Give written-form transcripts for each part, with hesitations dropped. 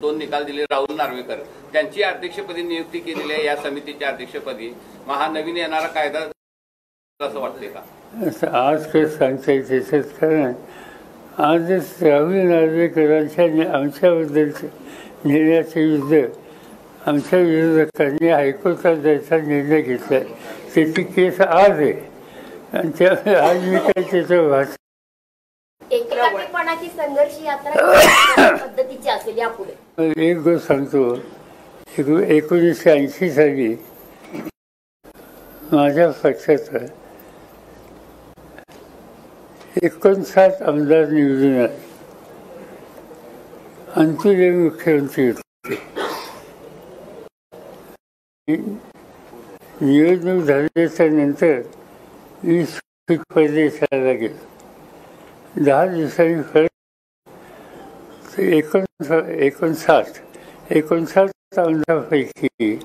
दोन निकाल दिले राहुल नार्वेकर त्यांची अध्यक्षपदी नियुक्ती केलेली आहे या समितीच्या अध्यक्षपदी हा नवीन येणारा कायदा असं वाटते का? आज काय सांगता येते त्याच्यात कारण आजच राहुल नार्वेकरांच्या आमच्याबद्दलचे निर्णयाचे युद्ध आमच्या विरोधकांनी हायकोर्टात जायचा निर्णय घेतला. त्याची केस आज आहे आणि त्यामुळे आज मी काही त्याचं भाषण एकत्रितपणाची संघर्ष यात्रा पद्धतीची असेल यापुढे. एक गोष्ट सांगतो, 1980 साली माझ्या पक्षाचा 59 आमदार निवडून आले. अंतुले मुख्यमंत्री होते. निवडणूक झाल्याच्या नंतर मी परदेशाला गेलो. 10 दिवसांनी परत 59 आमदारांपैकी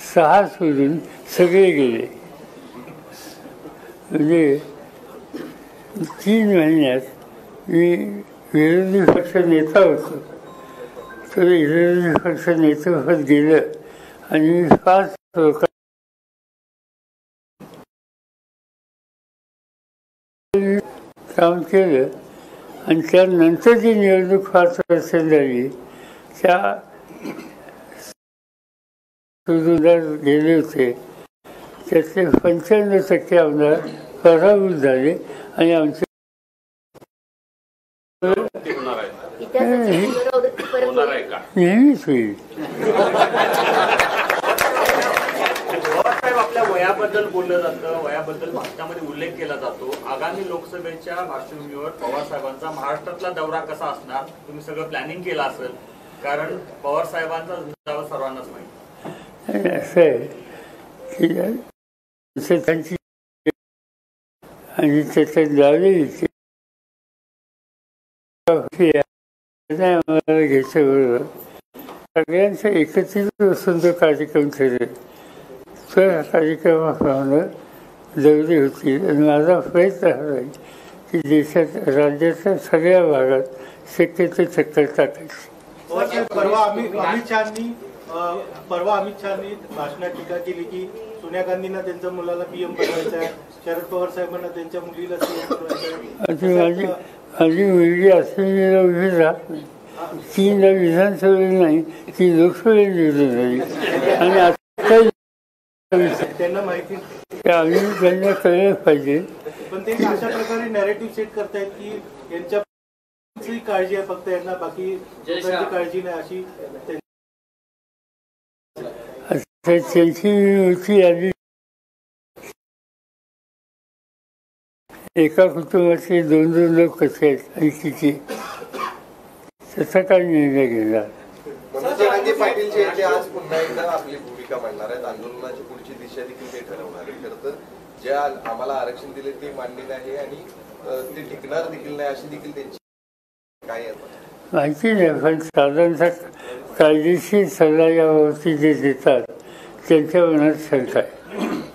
6 सोडून सगळे गेले. म्हणजे 3 महिन्यात मी विरोधी पक्ष नेता होतो. तर विरोधी पक्ष नेतेपद गेलं आणि मी 5 लोक काम केलं. आणि त्यानंतर जी निवडणूक 5 वर्ष झाली त्या गेले होते त्यातले 95% आमदार पराभूत झाले आणि आमचे नेहमीच होईल. आपल्या वयाबद्दल बोललं जातं, वयाबद्दल भाषणामध्ये उल्लेख केला जातो. आगामी लोकसभेच्या पार्श्वभूमीवर पवार साहेबांचा महाराष्ट्रातला दौरा कसा असणार तुम्ही सगळं प्लॅनिंग केलं असेल, कारण पवार साहेबांचा दावा सर्वांनाच माहिती. असं आहे की त्यांची आणि त्याच्या जावेची आम्हाला घ्यायच्या बरोबर सगळ्यांचा एकत्रित बसून तो कार्यक्रम ठरेल. तर कार्यक्रमाप्रमाणे दौरी होती आणि माझा प्रयत्न हा आहे की देशात राज्याच्या सगळ्या भागात शक्य ते चक्कर टाकायची. परवा अमित शहानी भाषणात टीका केली की सोनिया गांधींना त्यांच्या मुलाला पीएम बनवायचं आहे, शरद पवार साहेबांना त्यांच्या मुलीला पीएम बनवायचं आहे. माझी मुलगी असेंब्लीला उभी राहत नाही, ती न विधानसभेला नाही ती लोकसभेला निवडून झाली. आणि आता त्यांना माहिती आम्ही त्यांना कळलं पाहिजे. पण ते अशा प्रकारे नॅरेटिव्ह सेट करतायत की यांच्या काळजी आहे फक्त, यांना बाकी काळजी नाही अशी त्यांची होती. आधी एका कुटुंबाचे 2-2 लोक कसे आहेत आणि किती त्याचा काय निर्णय घेणार. पाटील आज पुन्हा एकदा आपली भूमिका मांडणार आहेत. आंदोलनाची पुढची दिशा देखील ते ठरवणार आहे. खरं तर जे आम्हाला आरक्षण दिले ते मान्य नाही आणि ते टिकणार देखील नाही अशी देखील त्यांची काय माहिती नाही. पण साधारणतः कायदेशीर सल्ला यावरती जे देतात त्यांच्या मनात शंका आहे.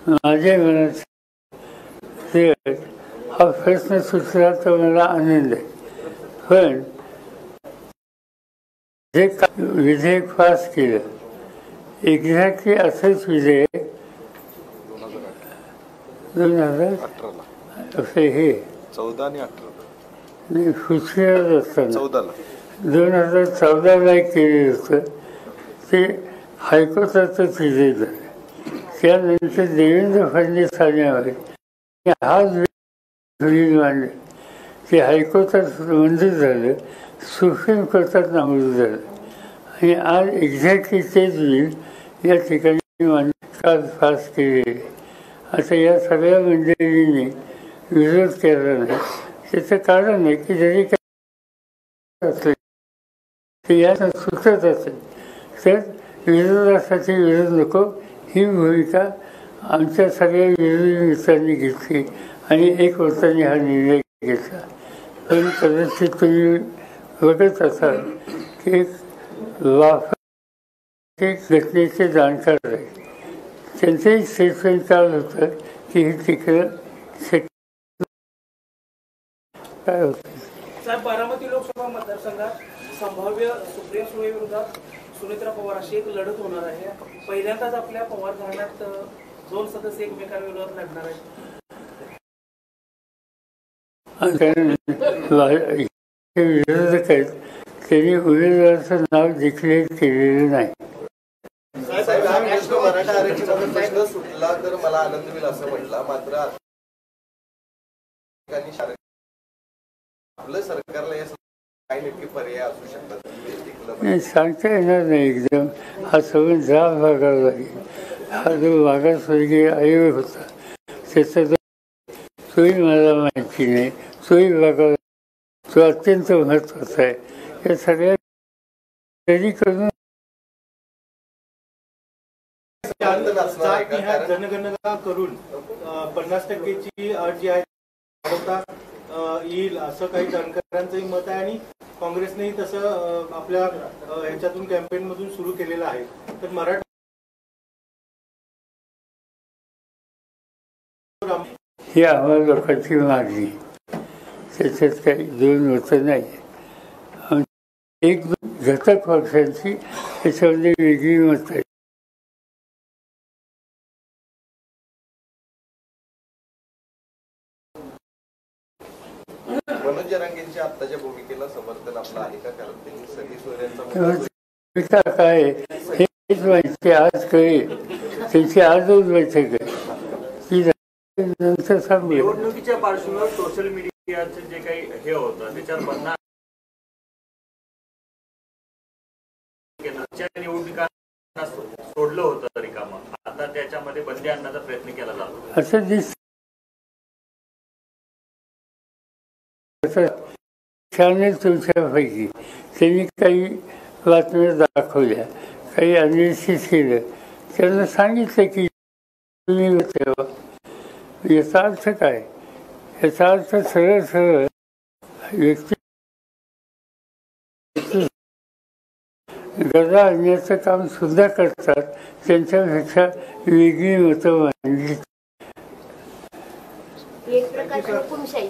माझ्या मनात ते हा प्रश्न सुचला तर मला आनंद आहे. पण जे विधेयक पास केलं एक्झॅक्टली असंच विधेयक 2018 हे 14 आणि 18 नाही सुचलेलंच असताना 2014ला केलेलं होतं. ते हायकोर्टातच विजय झालं. त्यानंतर देवेंद्र फडणवीस आल्यामुळे हाच मांडलं ते हायकोर्टात मंजूर झालं, सुप्रीम कोर्टात नामंजूर झालं आणि आज एक्झॅक्टली तेच बिल या ठिकाणी काल पास केले. आता या सगळ्या मंडळींनी विरोध केला नाही. त्याचं कारण आहे की जरी काही असले ते यात सुचत असेल तर विरोधासाठी विरोध नको ही भूमिका आमच्या सगळ्या विरोधी मित्रांनी घेतली आणि एक वर्षांनी हा निर्णय घेतला. पण कदाचित तुम्ही बघत असाल की घटनेचे जाणकार आहे. त्यांचंही स्टेटमेंट काल होतं की हे तिकडं काय होतं. बारामती लोकसभा लोकसभा मतदारसंघात संभाव्य सुप्रिया सुळे विरोधात सुनेत्रा पवार अशी एक लढत होणार आहे. पहिल्यांदाच आपल्या पवार घराण्यात 2 सदस्य एकमेकांविरोधात लढणार आहेत. विरोधक आहेत त्यांनी उमेदवाराचं नाव डिक्लेअर केलेलं नाही. साहेब, हा प्रश्न मराठा आरक्षणाचा प्रश्न सुटला तर मला आनंद होईल असं म्हटलं. मात्र आपलं सरकारला या काही नक्की पर्याय असू शकतात नाही, सांगता येणार नाही एकदम. हा सगळं जाब बघावा लागेल. हा जो मागासवर्गीय आयोग होता त्याचा तोही मला माहिती नाही, तोही बघावा. तो अत्यंत महत्त्वाचा आहे. या सगळ्या तरी करून जनगणना करून 50%ची अट जी आहे येईल असं काही जाणकारांचंही मत आहे आणि काँग्रेसनेही तसं आपल्या ह्याच्यातून कॅम्पेन मधून सुरू केलेलं आहे. तर मराठा ही आम्हाला लोकांची मागणी, त्याच्यात काही दोन मतं नाही. एक घटक पक्षांची त्याच्यामध्ये वेगळी मत आहे. मनोज जरांगेंच्या आत्ताच्या भूमिकेला समर्थन आपलं आहे का? कारण त्यांनी सगळी सोयऱ्यांचा काय हेच माहिती आज कळेल. त्यांची आजच बैठक आहे ती नंतर सांगू. निवडणुकीच्या पार्श्वभूमीवर सोशल मीडियाचं जे काही हे होतं त्याच्यावर बंधन निवडणुकांना सोडलं होतं रिकामं. आता त्याच्यामध्ये बंदी आणण्याचा प्रयत्न केला जातो असं दिसतं. चॅनल तुमच्यापैकी त्यांनी काही बातम्या दाखवल्या, काही अनालिसिस केलं, त्यांना सांगितलं की तुम्ही ठेवा. याचा अर्थ काय? याचा अर्थ सरळ सरळ व्यक्ती गदा आणण्याचं काम सुद्धा करतात. त्यांच्यापेक्षा वेगळी मतं मांडली. एक प्रकारची हुकुमशाही.